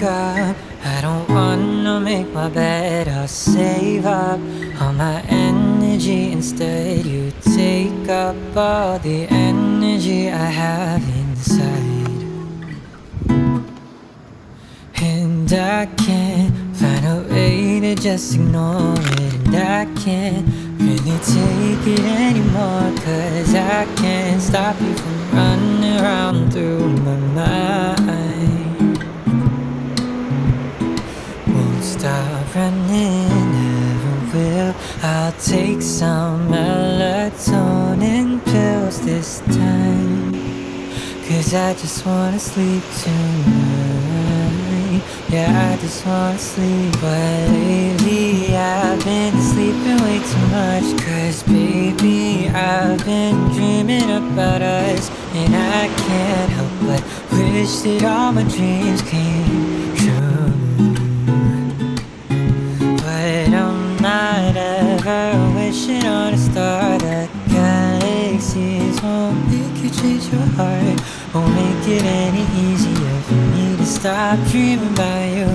up, I don't wanna make my bed. I'll save up all my energy. Instead you take up all the energy I have inside, and I can't find a way to just ignore it. And I can't really take it anymore, 'cause I can't stop you from running around through my mind. Won't stop running, never will. I'll take some melatonin pills this time, 'cause I just wanna sleep tonight. Yeah, I just wanna sleep. But lately I've been sleeping way too much, 'cause baby, I've been dreaming about us. And I can't help but wish that all my dreams came true. But I'm not ever wishing on a star. The galaxies won't make you change your heart, won't make it any easier for me to stop dreaming about you.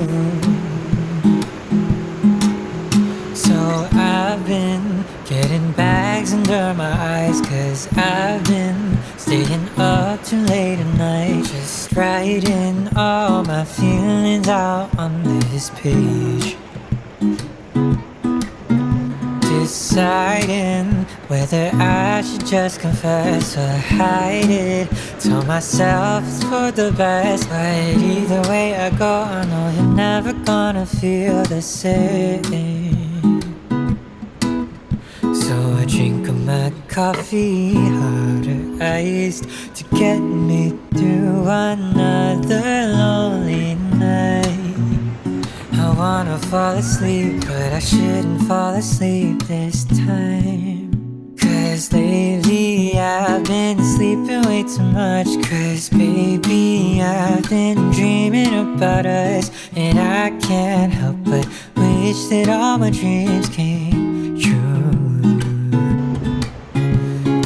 So I've been getting bags under my eyes, 'cause I've been staying up too late at night, just writing all my feelings out on this page, deciding whether I should just confess or hide it. Tell myself it's for the best, but either way I go, I know you're never gonna feel the same. So I drink up my coffee, harder iced, to get me through another lonely night. I wanna fall asleep, but I shouldn't fall asleep this time, 'cause lately I've been sleeping way too much. 'Cause baby, I've been dreaming about us, and I can't help but wish that all my dreams came true.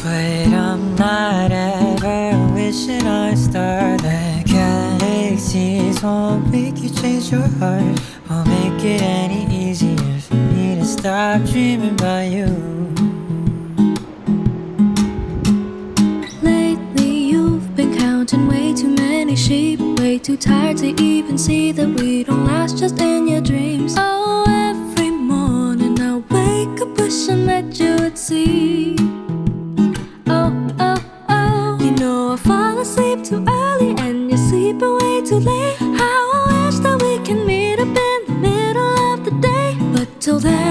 But I'm not ever wishing on a star. The galaxies won't make you change your heart, won't make it any easier for me to stop dreaming about you. Lately you've been counting way too many sheep, way too tired to even see that we don't last just in your dreams. Oh, every morning I wake up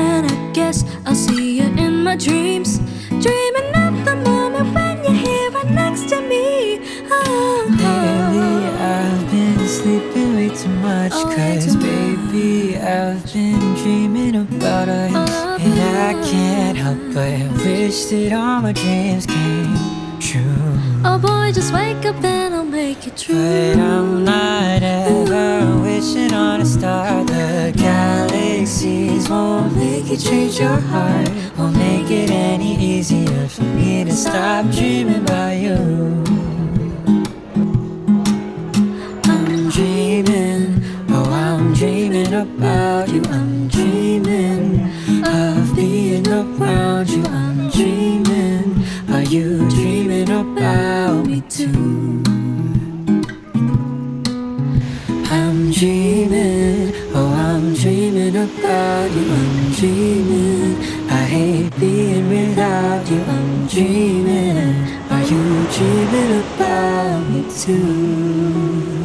and I guess I'll see you in my dreams. Dreaming of the moment when you're here right next to me. Lately I've been sleeping way too much, Oh, way cause too baby I've been dreaming about us. And I can't help but wish that all my dreams came true. Oh boy, just wake up and I'll make it true. But I'm not ever wishing on a star. The galaxies won't make it change your heart. Won't make it any easier for me to stop dreaming about you. I'm dreaming, oh I'm dreaming about you. I'm dreaming of being around you. I'm dreaming, are you dreaming about me too? I'm dreaming, oh I'm dreaming about you. I'm dreaming, I hate being without you. I'm dreaming, are you dreaming about me too?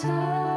time.